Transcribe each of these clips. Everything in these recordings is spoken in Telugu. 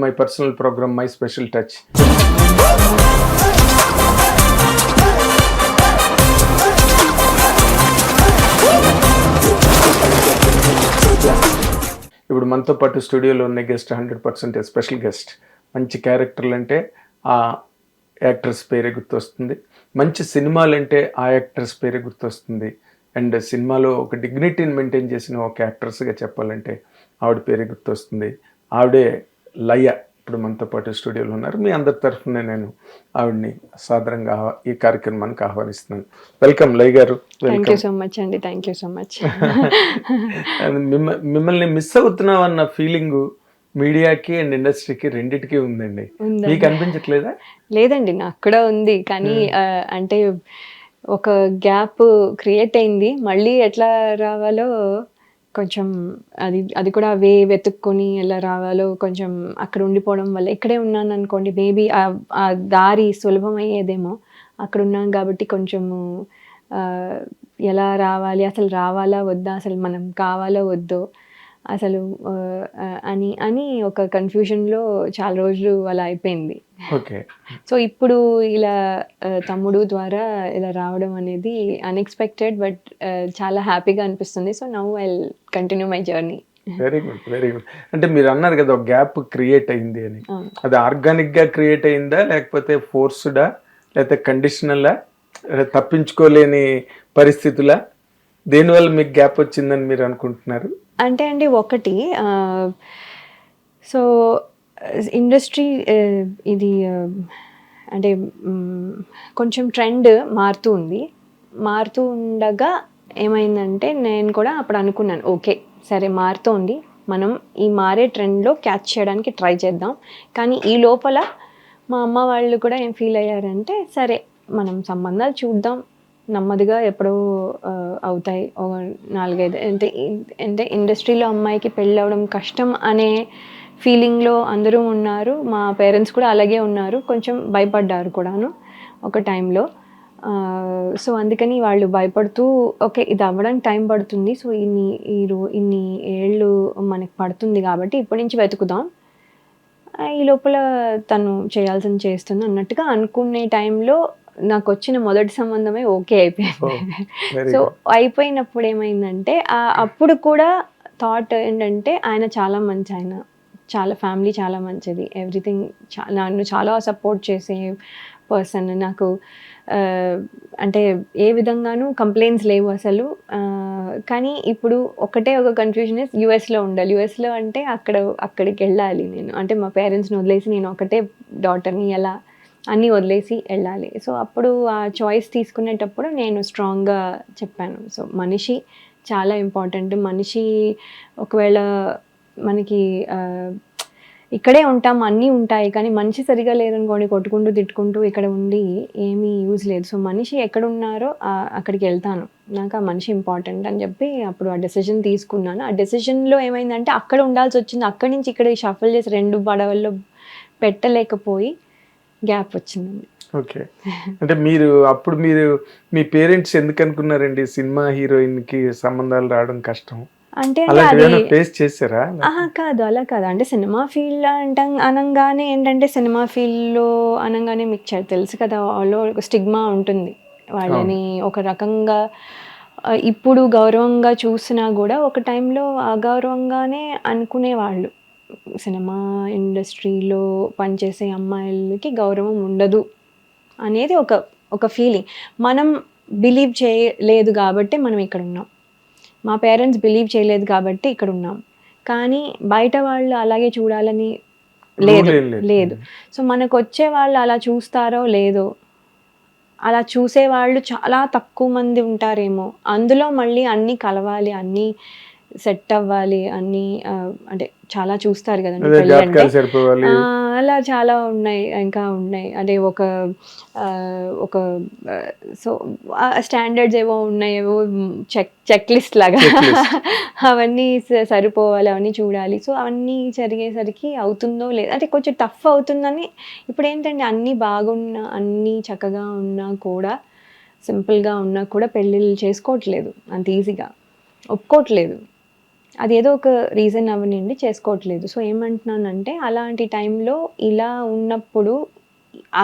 My personal program, My Special Touch. ఇప్పుడు మనతో పాటు స్టూడియోలో ఉన్న గెస్ట్ 100% స్పెషల్ గెస్ట్. మంచి క్యారెక్టర్లు అంటే ఆ యాక్టర్స్ పేరే గుర్తొస్తుంది, మంచి సినిమాలు అంటే ఆ యాక్టర్స్ పేరే గుర్తొస్తుంది. అండ్ సినిమాలో ఒక డిగ్నిటీని మెయింటైన్ చేసిన ఒక యాక్టర్స్గా చెప్పాలంటే ఆవిడ పేరే గుర్తొస్తుంది. ఆవిడే లయ. ఇప్పుడు మనతో పాటు స్టూడియోలో ఉన్నారు. మీ అందరి తరఫున నేను ఆవిడ్ని సాదరంగా ఈ కార్యక్రమానికి ఆహ్వానిస్తున్నాను. వెల్కమ్ లయ గారు. థ్యాంక్ యూ సో మచ్ అండి. Thank you so much. మిమ్మల్ని మిస్ అవుతున్నాం అన్న ఫీలింగ్ మీడియాకి అండ్ ఇండస్ట్రీకి రెండిటికి ఉందండి. మీకు అనిపించట్లేదా? లేదండి, నాకు కూడా ఉంది. కానీ అంటే ఒక గ్యాప్ క్రియేట్ అయింది. మళ్ళీ ఎట్లా రావాలో కొంచెం అది కూడా వెతుక్కొని ఎలా రావాలో కొంచెం అక్కడ ఉండిపోవడం వల్ల, ఇక్కడే ఉన్నాను అనుకోండి మేబీ ఆ దారి సులభం అయ్యేదేమో. అక్కడ ఉన్నాం కాబట్టి కొంచెము ఎలా రావాలి, అసలు రావాలా వద్దా, అసలు మనం కావాలో వద్దో అసలు అని ఒక కన్ఫ్యూజన్లో చాలా రోజులు అలా అయిపోయింది. ఓకే. సో ఇప్పుడు ఇలా తమ్ముడు ద్వారా ఇలా రావడం అనేది అన్ఎక్స్పెక్టెడ్, బట్ చాలా హ్యాపీగా అనిపిస్తుంది. So now I will continue my journey. Very good, very good. అంటే మీరు అన్నారు కదా ఒక గ్యాప్ క్రియేట్ అయింది అని. అది ఆర్గానిక్గా క్రియేట్ అయిందా, లేకపోతే ఫోర్స్డా, లేకపోతే కండిషనలా, తప్పించుకోలేని పరిస్థితులా? దేనివల్ల మీకు గ్యాప్ వచ్చిందని మీరు అనుకుంటున్నారు? అంటే అండి ఒకటి, సో ఇండస్ట్రీ ఇది అంటే కొంచెం ట్రెండ్ మారుతూ ఉంది. మారుతూ ఉండగా ఏమైందంటే నేను కూడా అప్పుడు అనుకున్నాను, ఓకే సరే మారుతోంది, మనం ఈ మారే ట్రెండ్లో క్యాచ్ చేయడానికి ట్రై చేద్దాం. కానీ ఈ లోపల మా అమ్మ వాళ్ళు కూడా ఏం ఫీల్ అయ్యారంటే, సరే మనం సంబంధాలు చూద్దాం, నెమ్మదిగా ఎప్పుడో అవుతాయి, 4-5 అంటే ఇండస్ట్రీలో అమ్మాయికి పెళ్ళి అవ్వడం కష్టం అనే ఫీలింగ్లో అందరూ ఉన్నారు. మా పేరెంట్స్ కూడా అలాగే ఉన్నారు, కొంచెం భయపడ్డారు కూడాను ఒక టైంలో. సో అందుకని వాళ్ళు భయపడుతూ, ఓకే ఇది అవ్వడానికి టైం పడుతుంది, సో ఇన్ని ఏళ్ళు మనకి పడుతుంది కాబట్టి ఇప్పటి నుంచి వెతుకుదాం, ఈ లోపల తను చేయాల్సింది చేస్తుంది అన్నట్టుగా అనుకునే టైంలో నాకు వచ్చిన మొదటి సంబంధమే ఓకే అయిపోయింది. సో అయిపోయినప్పుడు ఏమైందంటే అప్పుడు కూడా థాట్ ఏంటంటే ఆయన చాలా మంచి, ఆయన చాలా ఫ్యామిలీ చాలా మంచిది, ఎవ్రీథింగ్ నన్ను చాలా సపోర్ట్ చేసే పర్సన్. నాకు అంటే ఏ విధంగానూ కంప్లైంట్స్ లేవు అసలు. కానీ ఇప్పుడు ఒకటే ఒక కన్ఫ్యూజన్ ఇస్ యూఎస్లో ఉండాలి. యూఎస్లో అంటే అక్కడికి వెళ్ళాలి నేను, అంటే మా పేరెంట్స్ని వదిలేసి నేను ఒకటే డాటర్ని ఎలా అన్నీ వదిలేసి వెళ్ళాలి. సో అప్పుడు ఆ చాయిస్ తీసుకునేటప్పుడు నేను స్ట్రాంగ్గా చెప్పాను, సో మనిషి చాలా ఇంపార్టెంట్. మనిషి ఒకవేళ మనకి ఇక్కడే ఉంటాం, అన్నీ ఉంటాయి, కానీ మనిషి సరిగా లేదనుకోండి, కొట్టుకుంటూ తిట్టుకుంటూ ఇక్కడ ఉండి ఏమీ యూజ్ లేదు. సో మనిషి ఎక్కడున్నారో అక్కడికి వెళ్తాను, నాకు ఆ మనిషి ఇంపార్టెంట్ అని చెప్పి అప్పుడు ఆ డెసిషన్ తీసుకున్నాను. ఆ డెసిషన్లో ఏమైందంటే అక్కడ ఉండాల్సి వచ్చింది, అక్కడి నుంచి ఇక్కడ షఫల్ చేసి 2 పడవల్లో పెట్టలేకపోయి గ్యాప్ వచ్చిందండి. ఓకే. అంటే అప్పుడు మీరు మీ పేరెంట్స్ ఎందుకు అనుకున్నారండి సినిమా హీరోయిన్కి సంబంధాలు రావడం కష్టం అంటే ఫేస్ చేశారా? కాదు, అలా కాదు. అంటే సినిమా ఫీల్డ్ అనగానే ఏంటంటే, సినిమా ఫీల్డ్లో అనగానే మీకు తెలుసు కదా, వాళ్ళు ఒక స్టిగ్మా ఉంటుంది, వాళ్ళని ఒక రకంగా ఇప్పుడు గౌరవంగా చూసినా కూడా ఒక టైంలో అగౌరవంగానే అనుకునేవాళ్ళు. సినిమా ఇండస్ట్రీలో పనిచేసే అమ్మాయిలకి గౌరవం ఉండదు అనేది ఒక ఫీలింగ్. మనం బిలీవ్ చేయలేదు కాబట్టి మనం ఇక్కడ ఉన్నాం, మా పేరెంట్స్ బిలీవ్ చేయలేదు కాబట్టి ఇక్కడ ఉన్నాం. కానీ బయట వాళ్ళు అలాగే చూడాలని లేదు. సో మనకు వచ్చే వాళ్ళు అలా చూస్తారో లేదో, అలా చూసేవాళ్ళు చాలా తక్కువ మంది ఉంటారేమో. అందులో మళ్ళీ అన్నీ కలవాలి, అన్నీ సెట్ అవ్వాలి, అన్నీ అంటే చాలా చూస్తారు కదండి పెళ్ళి అంటే. అలా చాలా ఇంకా ఉన్నాయి. అంటే ఒక సో స్టాండర్డ్స్ ఏవో ఉన్నాయి, ఏవో చెక్ లిస్ట్ లాగా అవన్నీ సరిపోవాలి, అవన్నీ చూడాలి. సో అవన్నీ జరిగేసరికి అవుతుందో లేదు, అంటే కొంచెం టఫ్ అవుతుందని. ఇప్పుడు ఏంటంటే అన్నీ బాగున్నా, అన్నీ చక్కగా ఉన్నా కూడా, సింపుల్గా ఉన్నా కూడా పెళ్ళిళ్ళు చేసుకోవట్లేదు అంత ఈజీగా, ఒప్పుకోవట్లేదు. అదేదో ఒక రీజన్ అవనండి చేసుకోవట్లేదు. సో ఏమంటున్నానంటే అలాంటి టైంలో ఇలా ఉన్నప్పుడు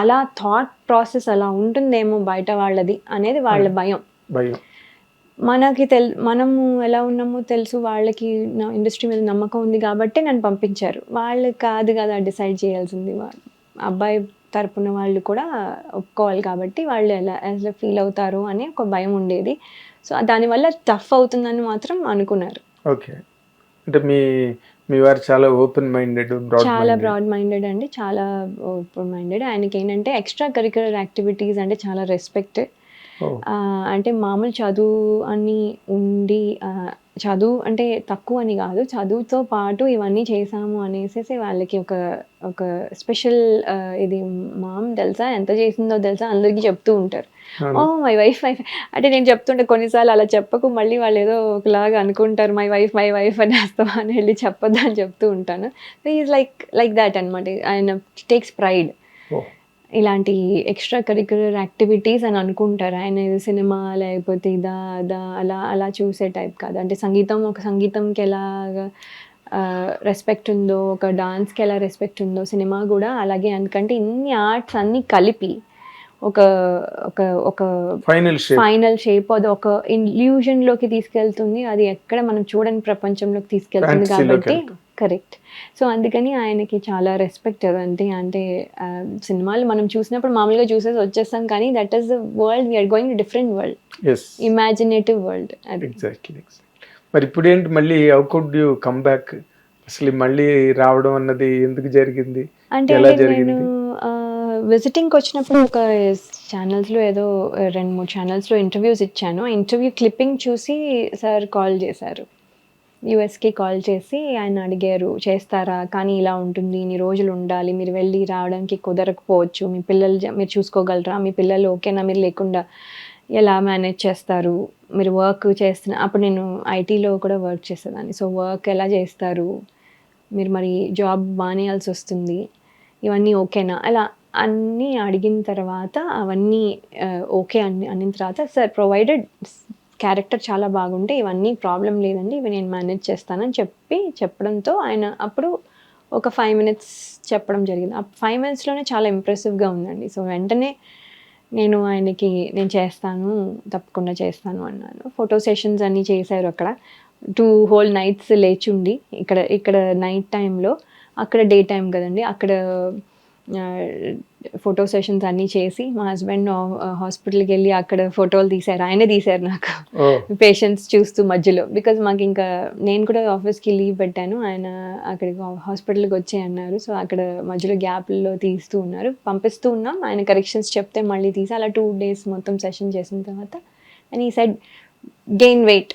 అలా థాట్ ప్రాసెస్ అలా ఉంటుందేమో బయట వాళ్ళది అనేది వాళ్ళ భయం. మనకి మనము ఎలా ఉన్నామో తెలుసు, వాళ్ళకి నా ఇండస్ట్రీ మీద నమ్మకం ఉంది కాబట్టి నన్ను పంపించారు. వాళ్ళు కాదు కదా డిసైడ్ చేయాల్సింది, అబ్బాయి తరపున వాళ్ళు కూడా ఒప్పుకోవాలి కాబట్టి వాళ్ళు ఎలా ఫీల్ అవుతారు అని ఒక భయం ఉండేది. సో దానివల్ల టఫ్ అవుతుందని మాత్రం అనుకున్నారు. ఓకే, అంటే మీ వారు చాలా ఓపెన్ మైండెడ్, చాలా బ్రాడ్ మైండెడ్ అండి, చాలా ఓపెన్ మైండెడ్. ఆయనకి ఏంటంటే ఎక్స్ట్రా కరిక్యులర్ యాక్టివిటీస్ అంటే చాలా రెస్పెక్ట్. అంటే మామూలు చదువు అని ఉండి, చదువు అంటే తక్కువ అని కాదు, చదువుతో పాటు ఇవన్నీ చేసాము అనేసి వాళ్ళకి ఒక స్పెషల్ ఇది మామ్ తెలుసా, ఎంత చేసిందో తెలుసా అందరికీ చెప్తూ ఉంటారు. మై వైఫ్ అంటే నేను చెప్తుంటే కొన్నిసార్లు అలా చెప్పకు, మళ్ళీ వాళ్ళు ఏదో ఒకలాగా అనుకుంటారు, మై వైఫ్ అని వేస్తావా అని వెళ్ళి చెప్పొద్దు అని చెప్తూ ఉంటాను. సో ఈజ్ లైక్ దాట్ అనమాట. ఆయన టేక్స్ ప్రైడ్. ఇలాంటి ఎక్స్ట్రా కరిక్యులర్ యాక్టివిటీస్ అని అనుకుంటారు. ఆయన సినిమా లేకపోతే అదా అలా చూసే టైప్ కాదు. అంటే సంగీతంకి ఎలాగా రెస్పెక్ట్ ఉందో, ఒక డాన్స్కి ఎలా రెస్పెక్ట్ ఉందో, సినిమా కూడా అలాగే. ఎందుకంటే ఇన్ని ఆర్ట్స్ అన్నీ కలిపి ఒక ఫైనల్ షేప్ అది ఒక ఇల్యూజన్లోకి తీసుకెళ్తుంది. అది ఎక్కడ మనం చూడని ప్రపంచంలోకి తీసుకెళ్తుంది కాబట్టి కరెక్ట్. సో అందుకని ఆయనకి చాలా రెస్పెక్ట్ అదంతే. అంటే సినిమాలు మనం చూసినప్పుడు మామూలుగా చూసేసి వచ్చేస్తాం, కానీ that is the world, we are going to different world, imaginative world. Exactly. మరి ఇప్పుడు ఏంటి మళ్ళీ how could you come back? అసలు మళ్ళీ రావడం అన్నది ఎందుకు జరిగింది? అంటే నేను విజిటింగ్కి వచ్చినప్పుడు ఒక ఛానల్స్లో ఏదో 2-3 ఛానల్స్లో ఇంటర్వ్యూస్ ఇచ్చాను. ఆ ఇంటర్వ్యూ క్లిప్పింగ్ చూసి సార్ కాల్ చేశారు, యూఎస్కి కాల్ చేసి ఆయన అడిగారు, చేస్తారా, కానీ ఇలా ఉంటుంది, ఇన్ని రోజులు ఉండాలి, మీరు వెళ్ళి రావడానికి కుదరకపోవచ్చు, మీ పిల్లలు మీరు చూసుకోగలరా, మీ పిల్లలు ఓకేనా, మీరు లేకుండా ఎలా మేనేజ్ చేస్తారు, మీరు వర్క్ చేస్తున్న అప్పుడు నేను ఐటీలో కూడా వర్క్ చేసేదాన్ని, సో వర్క్ ఎలా చేస్తారు, మీరు మరి జాబ్ మానేయాల్సి వస్తుంది, ఇవన్నీ ఓకేనా, అలా అన్నీ అడిగిన తర్వాత అవన్నీ ఓకే అనిన తర్వాత సార్ ప్రొవైడెడ్ క్యారెక్టర్ చాలా బాగుంటే ఇవన్నీ ప్రాబ్లం లేదండి, ఇవి నేను మేనేజ్ చేస్తానని చెప్పడంతో ఆయన అప్పుడు ఒక 5 minutes చెప్పడం జరిగింది. ఆ 5 minutesలోనే చాలా ఇంప్రెసివ్గా ఉందండి. సో వెంటనే నేను ఆయనకి నేను చేస్తాను, తప్పకుండా చేస్తాను అన్నాను. ఫోటో సెషన్స్ అన్నీ చేశారు అక్కడ. 2 whole nights లేచుండి, ఇక్కడ నైట్ టైంలో, అక్కడ డే టైం కదండి, అక్కడ ఫోటో సెషన్స్ అన్నీ చేసి మా హస్బెండ్ హాస్పిటల్కి వెళ్ళి అక్కడ ఫోటోలు తీశారు. ఆయనే తీశారు నాకు పేషెంట్స్ చూస్తూ మధ్యలో. బికాజ్ మాకు ఇంకా నేను కూడా ఆఫీస్కి లీవ్ పెట్టాను, ఆయన అక్కడికి హాస్పిటల్కి వచ్చే అన్నారు. సో అక్కడ మధ్యలో గ్యాప్లో తీస్తూ ఉన్నారు, పంపిస్తూ ఉన్నాం. ఆయన కరెక్షన్స్ చెప్తే మళ్ళీ తీసి అలా 2 days మొత్తం సెషన్ చేసిన తర్వాత అండ్ ఈ side gain weight.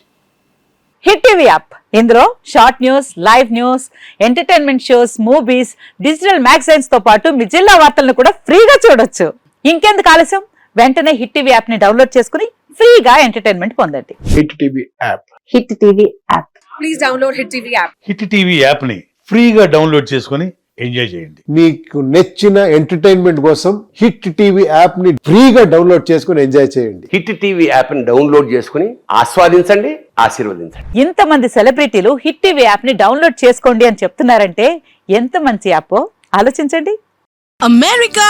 Hit TV app, ఇందులో short news, live news, entertainment shows, movies, digital magazines తో పాటు మీ జిల్లా వార్తలను కూడా ఫ్రీగా చూడొచ్చు. ఇంకెందుకు ఆలస్యం, వెంటనే హిట్ టీవీ యాప్ ని డౌన్లోడ్ చేసుకుని ఫ్రీగా ఎంటర్టైన్మెంట్ పొందండి. Hit TV app. Hit TV app. Please download hit TV app. Hit TV app ని ఫ్రీగా డౌన్లోడ్ చేసుకుని ఎంజాయ్ చేయండి. మీకు నచ్చిన ఎంటర్టైన్మెంట్ కోసం హిట్ టీవీ యాప్ ని ఫ్రీగా డౌన్లోడ్ చేసుకుని ఎంజాయ్ చేయండి. హిట్ టీవీ యాప్ ని డౌన్లోడ్ చేసుకుని ఆస్వాదించండి, ఆశీర్వదించండి. ఇంతమంది సెలబ్రిటీలు హిట్ టీవీ యాప్ ని డౌన్లోడ్ చేసుకోండి అని చెప్తున్నారంటే ఎంత మంచి యాప్ ఆలోచించండి. అమెరికా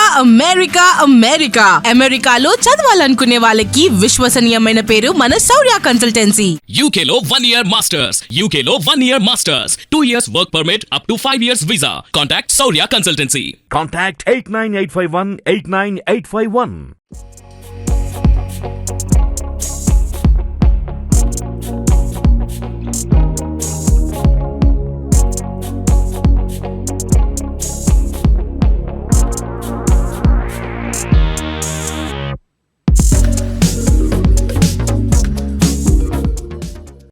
అమెరికాలో చదవాలనుకునే వాళ్ళకి విశ్వసనీయమైన పేరు మన శౌర్య కన్సల్టెన్సీ. UK లో 1 year masters, UK లో 1 year masters, 2 years work permit up to 5 years visa. Contact Saurya Consultancy. Contact 89851 89851.